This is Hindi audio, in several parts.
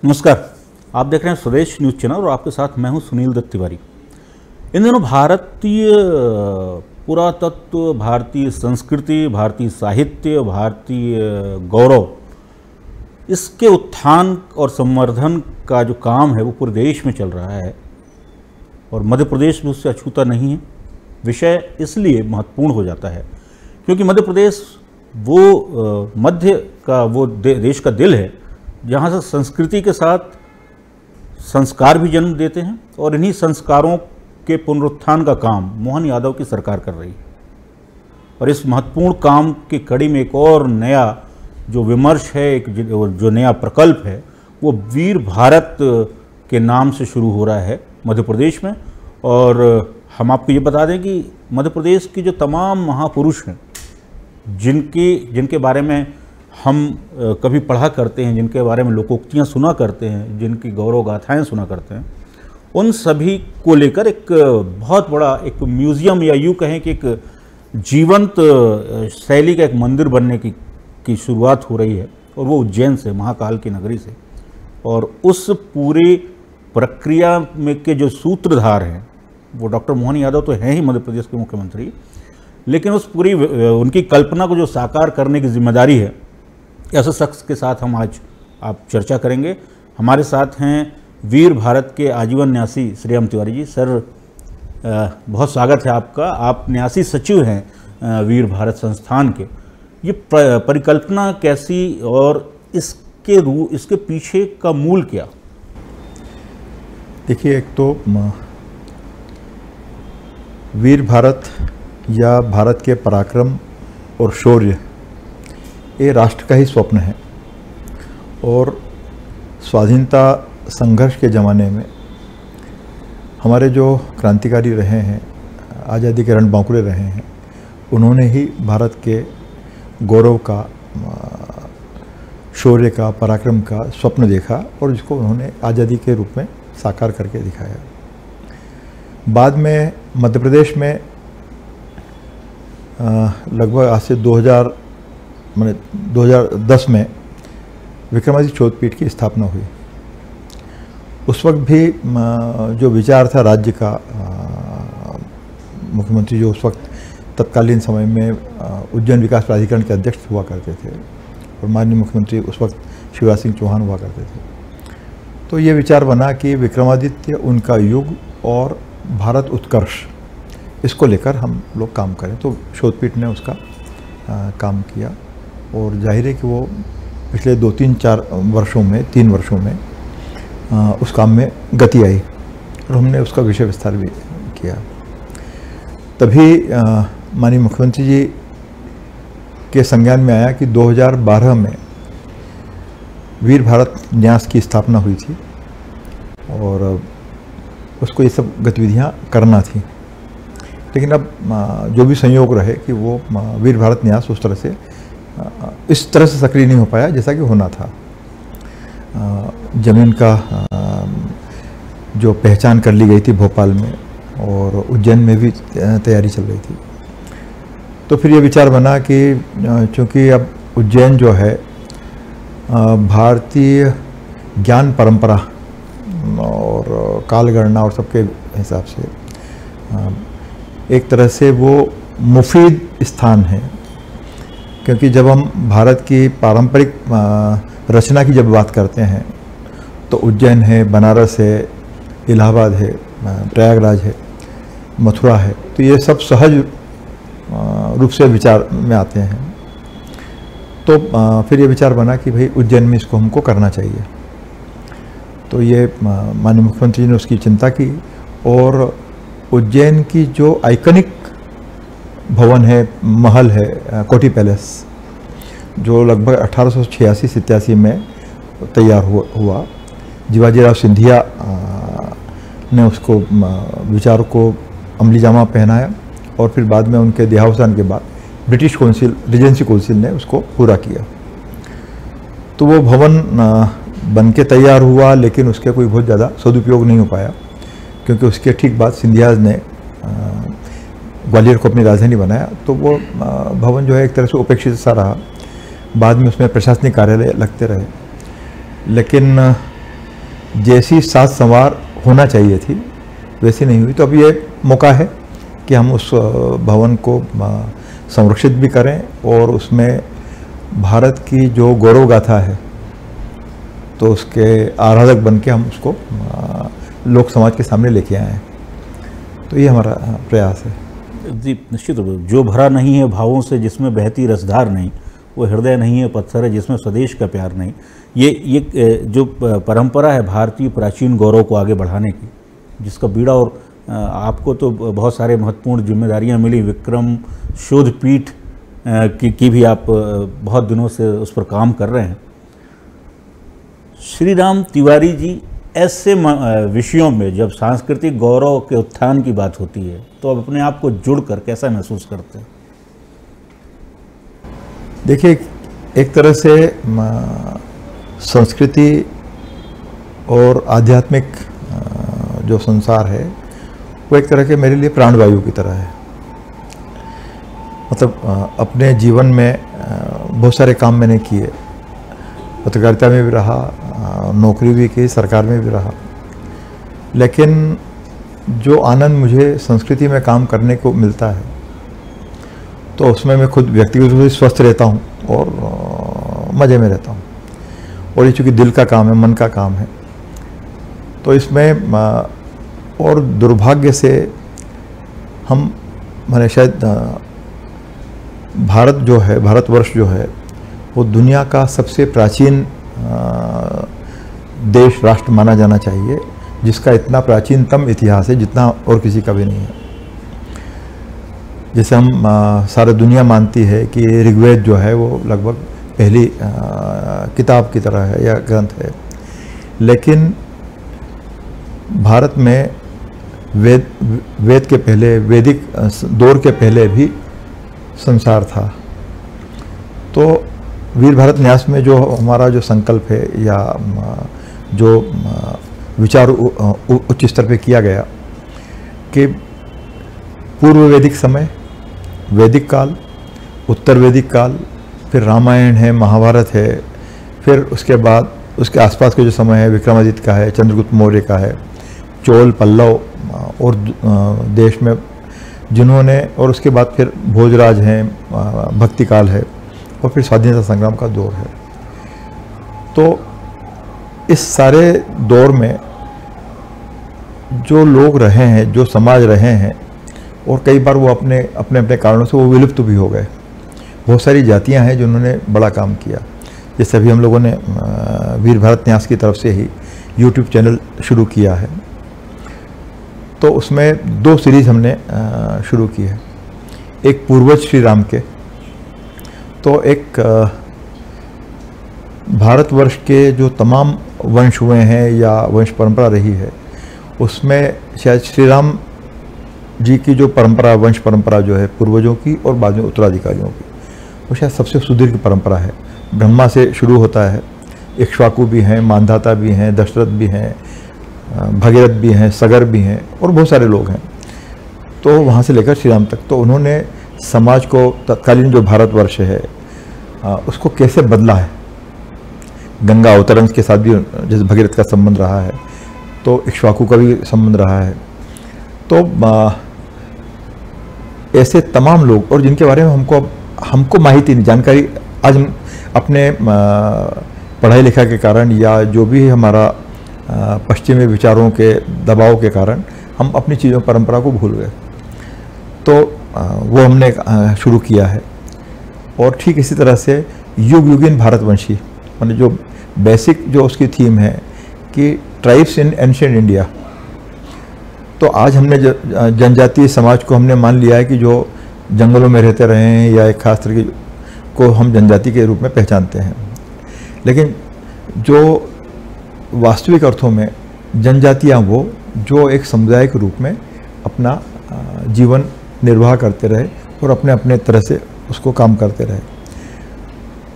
नमस्कार, आप देख रहे हैं स्वदेश न्यूज़ चैनल और आपके साथ मैं हूं सुनील दत्त तिवारी। इन दिनों भारतीय पुरातत्व, भारतीय संस्कृति, भारतीय साहित्य, भारतीय गौरव, इसके उत्थान और संवर्धन का जो काम है वो पूरे देश में चल रहा है और मध्य प्रदेश भी उससे अछूता नहीं है। विषय इसलिए महत्वपूर्ण हो जाता है क्योंकि मध्य प्रदेश वो मध्य का वो देश का दिल है जहाँ से संस्कृति के साथ संस्कार भी जन्म देते हैं और इन्हीं संस्कारों के पुनरुत्थान का काम मोहन यादव की सरकार कर रही है। और इस महत्वपूर्ण काम की कड़ी में एक और नया जो विमर्श है, एक जो नया प्रकल्प है, वो वीर भारत के नाम से शुरू हो रहा है मध्य प्रदेश में। और हम आपको ये बता दें कि मध्य प्रदेश के जो तमाम महापुरुष हैं जिनके बारे में हम कभी पढ़ा करते हैं, जिनके बारे में लोकोक्तियाँ सुना करते हैं, जिनकी गौरव गाथाएँ सुना करते हैं, उन सभी को लेकर एक बहुत बड़ा एक म्यूज़ियम या यूँ कहें कि एक जीवंत शैली का एक मंदिर बनने की शुरुआत हो रही है और वो उज्जैन से, महाकाल की नगरी से। और उस पूरी प्रक्रिया में के जो सूत्रधार हैं वो डॉक्टर मोहन यादव तो हैं ही मध्य प्रदेश के मुख्यमंत्री, लेकिन उस पूरी उनकी कल्पना को जो साकार करने की जिम्मेदारी है, ऐसे शख्स के साथ हम आज आप चर्चा करेंगे। हमारे साथ हैं वीर भारत के आजीवन न्यासी श्रीराम तिवारी जी। सर, बहुत स्वागत है आपका। आप न्यासी सचिव हैं वीर भारत संस्थान के। ये परिकल्पना कैसी और इसके पीछे का मूल क्या? देखिए, एक तो वीर भारत या भारत के पराक्रम और शौर्य ये राष्ट्र का ही स्वप्न है। और स्वाधीनता संघर्ष के ज़माने में हमारे जो क्रांतिकारी रहे हैं, आज़ादी के रणबांकुरे रहे हैं, उन्होंने ही भारत के गौरव का, शौर्य का, पराक्रम का स्वप्न देखा और जिसको उन्होंने आज़ादी के रूप में साकार करके दिखाया। बाद में मध्य प्रदेश में लगभग आज से 2010 में विक्रमादित्य चौथपीठ की स्थापना हुई। उस वक्त भी जो विचार था राज्य का, मुख्यमंत्री जो उस वक्त तत्कालीन समय में उज्जैन विकास प्राधिकरण के अध्यक्ष हुआ करते थे और माननीय मुख्यमंत्री उस वक्त शिवराज सिंह चौहान हुआ करते थे, तो ये विचार बना कि विक्रमादित्य, उनका युग और भारत उत्कर्ष, इसको लेकर हम लोग काम करें। तो शोधपीठ ने उसका काम किया और जाहिर है कि वो पिछले 3 वर्षों में उस काम में गति आई और हमने उसका विषय विस्तार भी किया। तभी माननीय मुख्यमंत्री जी के संज्ञान में आया कि 2012 में वीर भारत न्यास की स्थापना हुई थी और उसको ये सब गतिविधियां करना थी। लेकिन अब जो भी संयोग रहे कि वो वीर भारत न्यास उस तरह से इस तरह से सक्रिय नहीं हो पाया जैसा कि होना था। जमीन का जो पहचान कर ली गई थी भोपाल में और उज्जैन में भी तैयारी चल रही थी। तो फिर ये विचार बना कि चूँकि अब उज्जैन जो है भारतीय ज्ञान परंपरा और कालगणना और सबके हिसाब से एक तरह से वो मुफीद स्थान है, क्योंकि जब हम भारत की पारंपरिक रचना की जब बात करते हैं तो उज्जैन है, बनारस है, इलाहाबाद है, प्रयागराज है, मथुरा है, तो ये सब सहज रूप से विचार में आते हैं। तो फिर ये विचार बना कि भाई उज्जैन में इसको हमको करना चाहिए। तो ये माननीय मुख्यमंत्री जी ने उसकी चिंता की और उज्जैन की जो आइकनिक भवन है, महल है, कोठी पैलेस, जो लगभग 1886-87 में तैयार हुआ, जीवाजीराव सिंधिया ने उसको विचार को अमली जामा पहनाया और फिर बाद में उनके देहावसान के बाद ब्रिटिश काउंसिल, रीजेंसी काउंसिल ने उसको पूरा किया। तो वो भवन बन के तैयार हुआ, लेकिन उसके कोई बहुत ज़्यादा सदुपयोग नहीं हो पाया, क्योंकि उसके ठीक बाद सिंधियाज ने ग्वालियर को अपनी राजधानी बनाया। तो वो भवन जो है एक तरह से उपेक्षित सा रहा। बाद में उसमें प्रशासनिक कार्यालय लगते रहे, लेकिन जैसी साज संवार होना चाहिए थी वैसी नहीं हुई। तो अब ये मौका है कि हम उस भवन को संरक्षित भी करें और उसमें भारत की जो गौरव गाथा है तो उसके आराधक बन के हम उसको लोक समाज के सामने लेके आए हैं। तो ये हमारा प्रयास है। जी निश्चित रूप से, जो भरा नहीं है भावों से जिसमें बहती रसधार नहीं, वो हृदय नहीं है पत्थर है जिसमें स्वदेश का प्यार नहीं। ये जो परंपरा है भारतीय प्राचीन गौरव को आगे बढ़ाने की, जिसका बीड़ा, और आपको तो बहुत सारे महत्वपूर्ण जिम्मेदारियां मिली, विक्रम शोध पीठ की भी आप बहुत दिनों से उस पर काम कर रहे हैं। श्री राम तिवारी जी, ऐसे विषयों में जब सांस्कृतिक गौरव के उत्थान की बात होती है तो अब अपने आप को जुड़कर कैसा महसूस करते हैं? देखिए, एक तरह से संस्कृति और आध्यात्मिक जो संसार है वो एक तरह के मेरे लिए प्राणवायु की तरह है। मतलब अपने जीवन में बहुत सारे काम मैंने किए, पत्रकारिता में भी रहा, नौकरी भी की, सरकार में भी रहा, लेकिन जो आनंद मुझे संस्कृति में काम करने को मिलता है तो उसमें मैं खुद व्यक्तिगत रूप से स्वस्थ रहता हूँ और मज़े में रहता हूँ। और ये चूँकि दिल का काम है, मन का काम है, तो इसमें और दुर्भाग्य से हम माने शायद भारत जो है, भारतवर्ष जो है, वो दुनिया का सबसे प्राचीन देश राष्ट्र माना जाना चाहिए, जिसका इतना प्राचीनतम इतिहास है जितना और किसी का भी नहीं है। जैसे हम सारी दुनिया मानती है कि ऋग्वेद जो है वो लगभग पहली किताब की तरह है या ग्रंथ है, लेकिन भारत में वेद के पहले, वैदिक दौर के पहले भी संसार था। तो वीर भारत न्यास में जो हमारा जो संकल्प है या जो विचार उच्च स्तर पे किया गया कि पूर्व वैदिक समय, वैदिक काल, उत्तर वैदिक काल, फिर रामायण है, महाभारत है, फिर उसके बाद उसके आसपास के जो समय है विक्रमादित्य का है, चंद्रगुप्त मौर्य का है, चोल, पल्लव और देश में जिन्होंने, और उसके बाद फिर भोजराज हैं, भक्ति काल है, और फिर स्वाधीनता संग्राम का दौर है। तो इस सारे दौर में जो लोग रहे हैं, जो समाज रहे हैं, और कई बार वो अपने अपने कारणों से वो विलुप्त भी हो गए। बहुत सारी जातियां हैं जिन्होंने बड़ा काम किया। जैसे अभी हम लोगों ने वीर भारत न्यास की तरफ से ही YouTube चैनल शुरू किया है, तो उसमें 2 सीरीज़ हमने शुरू की है। एक पूर्वज श्री राम के, तो एक भारतवर्ष के जो तमाम वंश हुए हैं या वंश परंपरा रही है, उसमें शायद श्री राम जी की जो परंपरा, वंश परंपरा जो है पूर्वजों की और बाद में उत्तराधिकारियों की, वो शायद सबसे सुदीर्घ परंपरा है। ब्रह्मा से शुरू होता है, इक्ष्वाकु भी हैं, मानधाता भी हैं, दशरथ भी हैं, भगीरथ भी हैं, सगर भी हैं, और बहुत सारे लोग हैं। तो वहाँ से लेकर श्री राम तक, तो उन्होंने समाज को, तत्कालीन जो भारतवर्ष है उसको कैसे बदला है। गंगा अवतरण के साथ भी जैसे भगीरथ का संबंध रहा है, तो इक्ष्वाकु का भी संबंध रहा है। तो ऐसे तमाम लोग, और जिनके बारे में हमको माहिती नहीं, जानकारी आज हम अपने पढ़ाई लिखाई के कारण या जो भी हमारा पश्चिमी विचारों के दबाव के कारण हम अपनी चीज़ों, परंपरा को भूल गए। तो वो हमने शुरू किया है। और ठीक इसी तरह से युग युगीन भारतवंशी, माने जो बेसिक जो उसकी थीम है कि ट्राइब्स इन एंशिएंट इंडिया। तो आज हमने जनजातीय समाज को हमने मान लिया है कि जो जंगलों में रहते रहे हैं या एक खास तरह को हम जनजाति के रूप में पहचानते हैं, लेकिन जो वास्तविक अर्थों में जनजातियाँ वो जो एक समुदाय के रूप में अपना जीवन निर्वाह करते रहे और अपने अपने तरह से उसको काम करते रहे।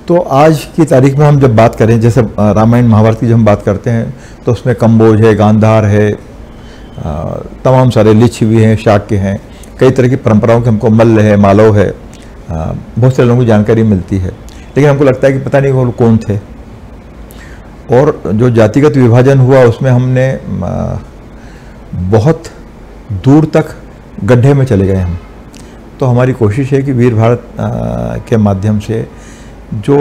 तो आज की तारीख में हम जब बात करें, जैसे रामायण महाभारत की जब हम बात करते हैं, तो उसमें कंबोज है, गांधार है, तमाम सारे लिच्छवी हैं, शाक्य हैं, कई तरह की परंपराओं के हमको मल्ल है, मालव है, बहुत सारे लोगों को जानकारी मिलती है। लेकिन हमको लगता है कि पता नहीं वो लोग कौन थे। और जो जातिगत विभाजन हुआ उसमें हमने बहुत दूर तक गड्ढे में चले गए हम। तो हमारी कोशिश है कि वीर भारत के माध्यम से जो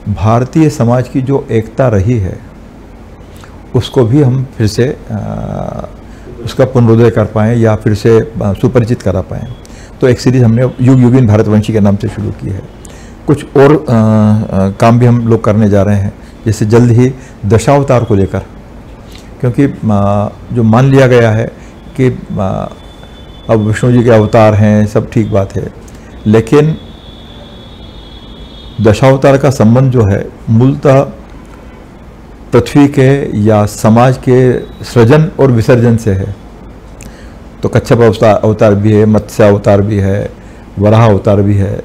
भारतीय समाज की जो एकता रही है उसको भी हम फिर से उसका पुनरुदय कर पाएँ या फिर से सुपरिचित करा पाएँ। तो एक सीरीज़ हमने युग युगीन भारतवंशी के नाम से शुरू की है। कुछ और काम भी हम लोग करने जा रहे हैं, जैसे जल्द ही दशावतार को लेकर, क्योंकि जो मान लिया गया है कि अब विष्णु जी के अवतार हैं, सब ठीक बात है, लेकिन दशावतार का संबंध जो है मूलतः पृथ्वी के या समाज के सृजन और विसर्जन से है। तो कच्छप अवतार भी है, मत्स्य अवतार भी है, वराह अवतार भी है,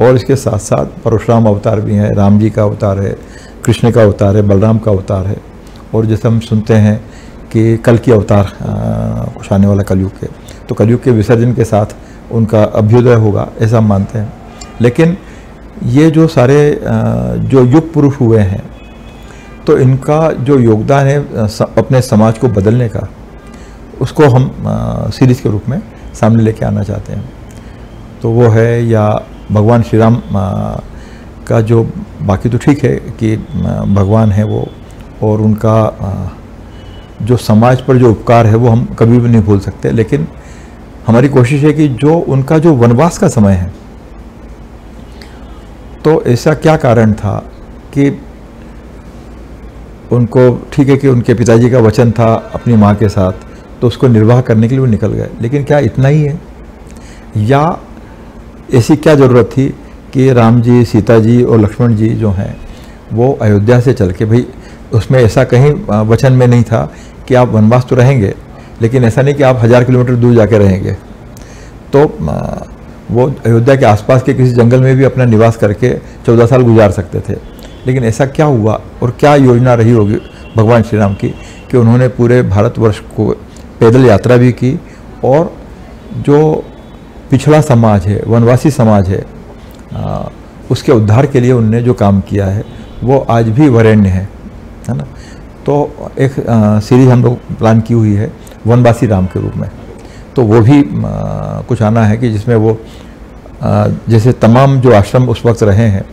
और इसके साथ साथ परशुराम अवतार भी हैं, राम जी का अवतार है, कृष्ण का अवतार है, बलराम का अवतार है, और जैसे हम सुनते हैं कि कल की अवतार कुछ आने वाला कलयुग के, तो कलयुग के विसर्जन के साथ उनका अभ्युदय होगा, ऐसा हम मानते हैं। लेकिन ये जो सारे जो युग पुरुष हुए हैं, तो इनका जो योगदान है अपने समाज को बदलने का, उसको हम सीरीज़ के रूप में सामने लेके आना चाहते हैं। तो वो है, या भगवान श्री राम का जो, बाकी तो ठीक है कि भगवान है वो, और उनका जो समाज पर जो उपकार है वो हम कभी भी नहीं भूल सकते। लेकिन हमारी कोशिश है कि जो उनका जो वनवास का समय है, तो ऐसा क्या कारण था कि उनको, ठीक है कि उनके पिताजी का वचन था अपनी माँ के साथ, तो उसको निर्वाह करने के लिए वो निकल गए, लेकिन क्या इतना ही है, या ऐसी क्या ज़रूरत थी कि राम जी, सीता जी और लक्ष्मण जी जो हैं वो अयोध्या से चल के, भाई उसमें ऐसा कहीं वचन में नहीं था कि आप वनवास तो रहेंगे, लेकिन ऐसा नहीं कि आप 1000 किलोमीटर दूर जाके रहेंगे। तो वो अयोध्या के आसपास के किसी जंगल में भी अपना निवास करके 14 साल गुजार सकते थे। लेकिन ऐसा क्या हुआ और क्या योजना रही होगी भगवान श्री राम की कि उन्होंने पूरे भारतवर्ष को पैदल यात्रा भी की, और जो पिछड़ा समाज है, वनवासी समाज है, उसके उद्धार के लिए उनने जो काम किया है वो आज भी वरेण्य है ना। तो एक सीरीज हम लोग प्लान की हुई है वनवासी राम के रूप में, तो वो भी कुछ आना है कि जिसमें वो जैसे तमाम जो आश्रम उस वक्त रहे हैं,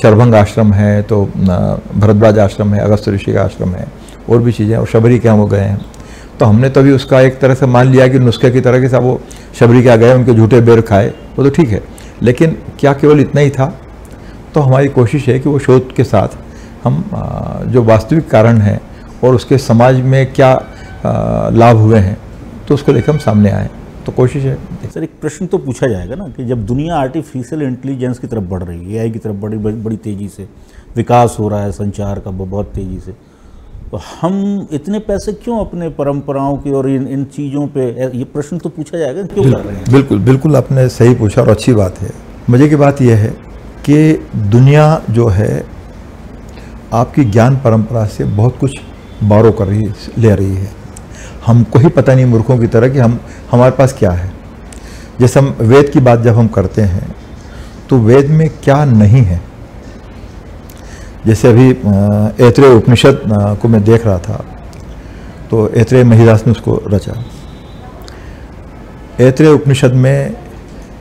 शरभंग आश्रम है, तो भरद्वाज आश्रम है, अगस्त ऋषि का आश्रम है, और भी चीज़ें, और शबरी के यहाँ वो गए हैं। तो हमने तभी उसका एक तरह से मान लिया कि नुस्खे की तरह के साथ वो शबरी के यहाँ गए, उनके झूठे बेर खाए, वो तो ठीक है, लेकिन क्या केवल इतना ही था? तो हमारी कोशिश है कि वो शोध के साथ हम जो वास्तविक कारण है और उसके समाज में क्या लाभ हुए हैं, तो उसको लेकर हम सामने आए। तो कोशिश है। सर, एक प्रश्न तो पूछा जाएगा ना कि जब दुनिया आर्टिफिशियल इंटेलिजेंस की तरफ बढ़ रही है, एआई की तरफ बड़ी तेज़ी से विकास हो रहा है, संचार का बहुत तेज़ी से, तो हम इतने पैसे क्यों अपने परंपराओं की और इन चीज़ों पे, ये प्रश्न तो पूछा जाएगा, क्यों कर रहे हैं? बिल्कुल बिल्कुल, आपने सही पूछा और अच्छी बात है। मज़े की बात यह है कि दुनिया जो है आपकी ज्ञान परंपरा से बहुत कुछ बारो कर रही, ले रही है। हमको ही पता नहीं मूर्खों की तरह कि हमारे पास क्या है। जैसे हम वेद की बात जब हम करते हैं तो वेद में क्या नहीं है। जैसे अभी ऐत्रेय उपनिषद को मैं देख रहा था, तो ऐत्रेय महिदास ने उसको रचा। ऐत्रेय उपनिषद में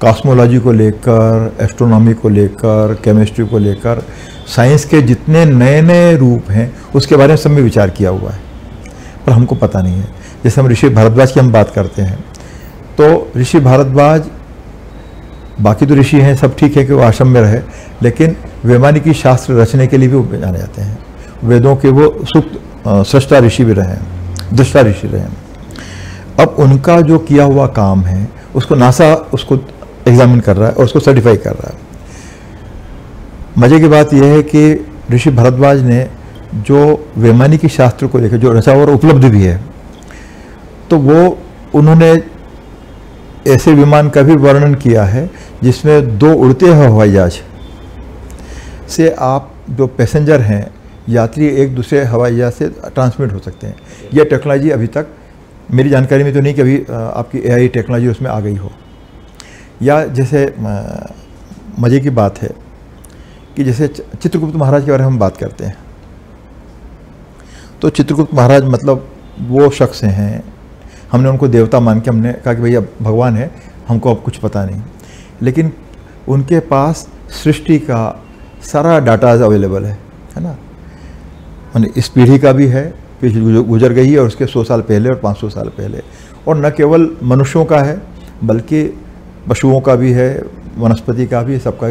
कॉस्मोलॉजी को लेकर, एस्ट्रोनॉमी को लेकर, केमिस्ट्री को लेकर, साइंस के जितने नए नए रूप हैं उसके बारे में सब में विचार किया हुआ है, पर हमको पता नहीं है। जैसे हम ऋषि भारद्वाज की हम बात करते हैं, तो ऋषि भारद्वाज, बाकी तो ऋषि हैं, सब ठीक है कि वो आश्रम में रहे, लेकिन वैमानिकी शास्त्र रचने के लिए भी वो जाने जाते हैं। वेदों के वो सुक्त सृष्टा ऋषि भी रहे हैं, दृष्टा ऋषि रहे हैं। अब उनका जो किया हुआ काम है उसको नासा उसको एग्जामिन कर रहा है और उसको सर्टिफाई कर रहा है। मज़े की बात यह है कि ऋषि भारद्वाज ने जो वैमानिकी शास्त्र को लेकर जो रचा और उपलब्ध भी है, तो वो उन्होंने ऐसे विमान का भी वर्णन किया है जिसमें 2 उड़ते हुए हवाई जहाज से आप जो पैसेंजर हैं, यात्री, एक दूसरे हवाई जहाज से ट्रांसमिट हो सकते हैं। यह टेक्नोलॉजी अभी तक मेरी जानकारी में तो नहीं कि अभी आपकी एआई टेक्नोलॉजी उसमें आ गई हो। या जैसे मज़े की बात है कि जैसे चित्रगुप्त महाराज के बारे में हम बात करते हैं, तो चित्रगुप्त महाराज मतलब वो शख्स हैं, हमने उनको देवता मान के हमने कहा कि भैया भगवान है, हमको अब कुछ पता नहीं, लेकिन उनके पास सृष्टि का सारा डाटा अवेलेबल है ना। माने इस पीढ़ी का भी है, पीढ़ी गुजर गई है, और उसके 100 साल पहले और 500 साल पहले, और न केवल मनुष्यों का है बल्कि पशुओं का भी है, वनस्पति का भी है, सबका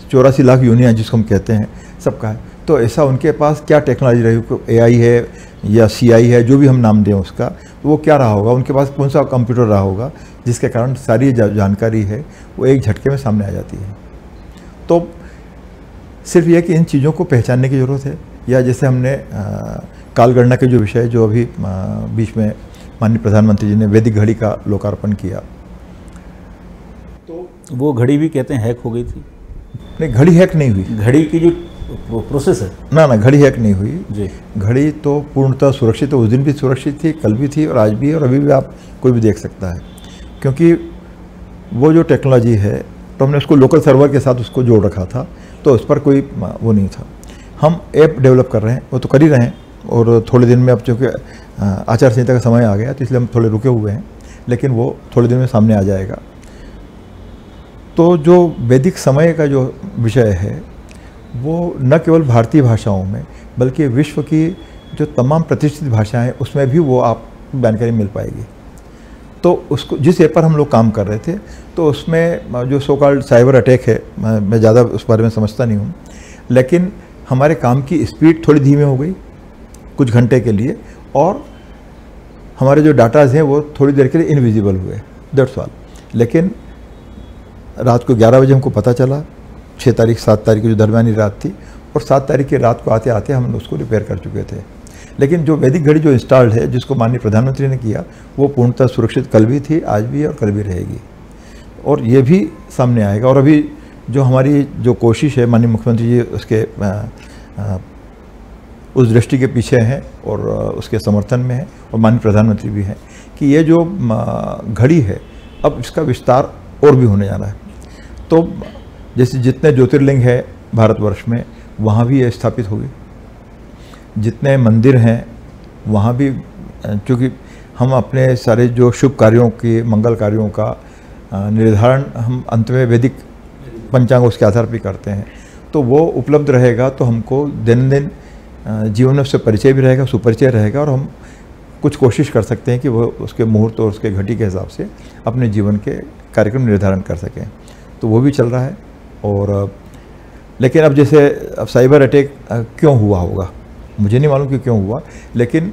84 लाख यूनियन जिसको हम कहते हैं सबका है। तो ऐसा उनके पास क्या टेक्नोलॉजी रही, AI है या CI है, जो भी हम नाम दें उसका, वो क्या रहा होगा, उनके पास कौन सा कंप्यूटर रहा होगा जिसके कारण सारी जानकारी है वो एक झटके में सामने आ जाती है। तो सिर्फ यह कि इन चीज़ों को पहचानने की ज़रूरत है, या जैसे हमने कालगणना के जो विषय जो अभी बीच में माननीय प्रधानमंत्री जी ने वैदिक घड़ी का लोकार्पण किया, तो वो घड़ी भी कहते हैं हैक हो गई थी। नहीं, घड़ी हैक नहीं हुई, घड़ी की जो प्रोसेस है ना घड़ी हैक नहीं हुई जी। घड़ी तो पूर्णतः सुरक्षित है, उस दिन भी सुरक्षित थी, कल भी थी और आज भी है, और अभी भी आप कोई भी देख सकता है, क्योंकि वो जो टेक्नोलॉजी है तो हमने उसको लोकल सर्वर के साथ उसको जोड़ रखा था, तो उस पर कोई वो नहीं था। हम ऐप डेवलप कर रहे हैं, वो तो कर ही रहे हैं, और थोड़े दिन में अब चूँकि आचार संहिता का समय आ गया तो इसलिए हम थोड़े रुके हुए हैं, लेकिन वो थोड़े दिन में सामने आ जाएगा। तो जो वैदिक समय का जो विषय है वो न केवल भारतीय भाषाओं में बल्कि विश्व की जो तमाम प्रतिष्ठित भाषाएं हैं उसमें भी वो आप जानकारी मिल पाएगी। तो उसको जिस ऐप पर हम लोग काम कर रहे थे, तो उसमें जो सो कॉल्ड साइबर अटैक है, मैं ज़्यादा उस बारे में समझता नहीं हूँ, लेकिन हमारे काम की स्पीड थोड़ी धीमी हो गई कुछ घंटे के लिए, और हमारे जो डाटाज हैं वो थोड़ी देर के लिए इनविजिबल हुए, दैट्स ऑल। लेकिन रात को 11 बजे हमको पता चला, 6 तारीख 7 तारीख की जो दरमियानी रात थी, और 7 तारीख की रात को आते आते हम उसको रिपेयर कर चुके थे। लेकिन जो वैदिक घड़ी जो इंस्टॉल्ड है, जिसको माननीय प्रधानमंत्री ने किया, वो पूर्णतः सुरक्षित कल भी थी, आज भी है और कल भी रहेगी, और ये भी सामने आएगा। और अभी जो हमारी जो कोशिश है, माननीय मुख्यमंत्री जी उसके उस दृष्टि के पीछे हैं और उसके समर्थन में है, और माननीय प्रधानमंत्री भी हैं कि ये जो घड़ी है अब इसका विस्तार और भी होने जाना है। तो जैसे जितने ज्योतिर्लिंग है भारतवर्ष में वहाँ भी ये स्थापित होगी, जितने मंदिर हैं वहाँ भी, क्योंकि हम अपने सारे जो शुभ कार्यों के मंगल कार्यों का निर्धारण हम अंत में वैदिक पंचांग उसके आधार पर करते हैं, तो वो उपलब्ध रहेगा तो हमको दिन दिन जीवन में उससे परिचय भी रहेगा, सुपरिचय रहेगा, और हम कुछ कोशिश कर सकते हैं कि वो उसके मुहूर्त और उसके घड़ी के हिसाब से अपने जीवन के कार्यक्रम निर्धारण कर सकें। तो वो भी चल रहा है। और लेकिन अब जैसे अब साइबर अटैक क्यों हुआ होगा, मुझे नहीं मालूम कि क्यों हुआ, लेकिन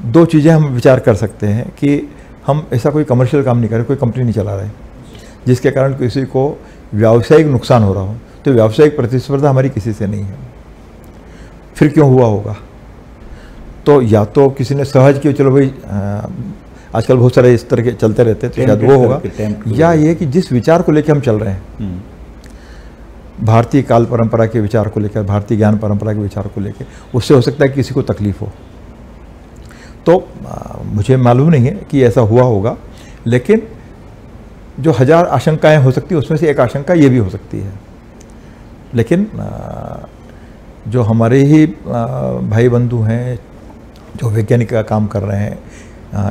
2 चीज़ें हम विचार कर सकते हैं कि हम ऐसा कोई कमर्शियल काम नहीं कर रहे, कोई कंपनी नहीं चला रहे जिसके कारण किसी को व्यावसायिक नुकसान हो रहा हो, तो व्यावसायिक प्रतिस्पर्धा हमारी किसी से नहीं है। फिर क्यों हुआ होगा, तो या तो किसी ने सहज किया, चलो भाई आजकल बहुत सारे इस तरह के चलते रहते हैं, तो शायद वो होगा, या ये कि जिस विचार को लेकर हम चल रहे हैं, भारतीय काल परंपरा के विचार को लेकर, भारतीय ज्ञान परंपरा के विचार को लेकर, उससे हो सकता है कि किसी को तकलीफ हो। तो मुझे मालूम नहीं है कि ऐसा हुआ होगा, लेकिन जो 1000 आशंकाएं हो सकती है उसमें से एक आशंका ये भी हो सकती है। लेकिन जो हमारे ही भाई बंधु हैं जो वैज्ञानिक का काम कर रहे हैं,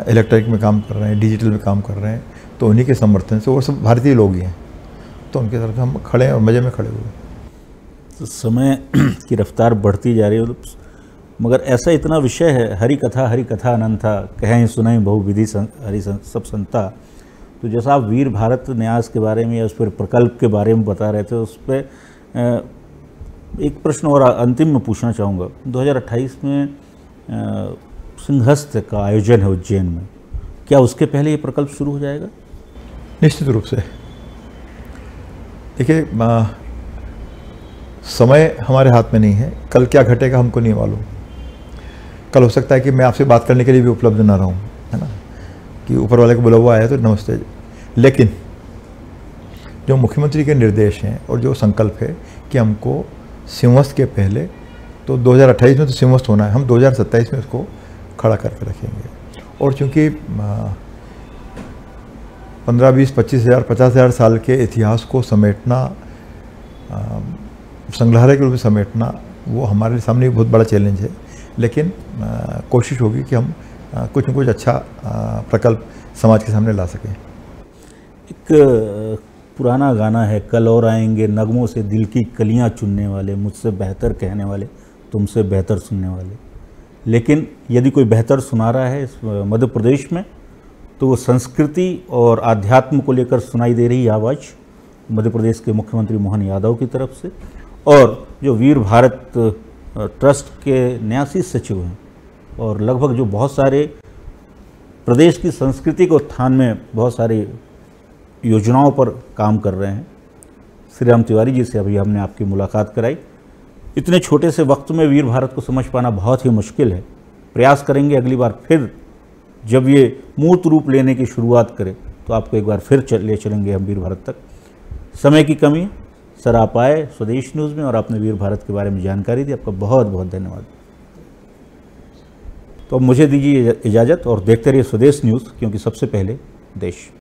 इलेक्ट्रिक में काम कर रहे हैं, डिजिटल में काम कर रहे हैं, तो उन्हीं के समर्थन से, वो सब भारतीय लोग ही हैं, तो उनके तरफ हम खड़े हैं और मज़े में खड़े हुए। तो समय की रफ्तार बढ़ती जा रही है, मगर ऐसा इतना विषय है, हरि कथा अनंता, कहें सुनाई बहुविधि हरि सब संता। तो जैसा आप वीर भारत न्यास के बारे में या उस पर प्रकल्प के बारे में बता रहे थे, उस पर एक प्रश्न और अंतिम में पूछना चाहूँगा। 2028 में सिंहस्थ का आयोजन है उज्जैन में, क्या उसके पहले ये प्रकल्प शुरू हो जाएगा? निश्चित रूप से। देखिए, समय हमारे हाथ में नहीं है, कल क्या घटेगा हमको नहीं मालूम। कल हो सकता है कि मैं आपसे बात करने के लिए भी उपलब्ध ना रहूं, है ना, कि ऊपर वाले को बुला हुआ आया तो नमस्ते। लेकिन जो मुख्यमंत्री के निर्देश हैं और जो संकल्प है कि हमको सिंहस्थ के पहले, तो 2028 में तो सिंहस्थ होना है, हम 2027 में उसको खड़ा करके रखेंगे। और चूँकि 15, 20, 25 हज़ार, 50 हज़ार साल के इतिहास को समेटना, संग्रहालय के रूप में समेटना, वो हमारे सामने बहुत बड़ा चैलेंज है। लेकिन कोशिश होगी कि हम कुछ न कुछ अच्छा प्रकल्प समाज के सामने ला सकें। एक पुराना गाना है, कल और आएंगे नगमों से दिल की कलियां चुनने वाले, मुझसे बेहतर कहने वाले, तुमसे बेहतर सुनने वाले। लेकिन यदि कोई बेहतर सुना रहा है इस मध्य प्रदेश में, तो वो संस्कृति और आध्यात्म को लेकर सुनाई दे रही आवाज़ मध्य प्रदेश के मुख्यमंत्री मोहन यादव की तरफ से, और जो वीर भारत ट्रस्ट के 89 सचिव हैं और लगभग जो बहुत सारे प्रदेश की संस्कृति के उत्थान में बहुत सारी योजनाओं पर काम कर रहे हैं, श्री राम तिवारी जी से अभी हमने आपकी मुलाकात कराई। इतने छोटे से वक्त में वीर भारत को समझ पाना बहुत ही मुश्किल है। प्रयास करेंगे अगली बार फिर जब ये मूर्त रूप लेने की शुरुआत करे तो आपको एक बार फिर ले चलेंगे हम वीर भारत तक। समय की कमी, सर आप आए स्वदेश न्यूज़ में और आपने वीर भारत के बारे में जानकारी दी, आपका बहुत बहुत धन्यवाद। तो अब मुझे दीजिए इजाज़त और देखते रहिए स्वदेश न्यूज़, क्योंकि सबसे पहले देश।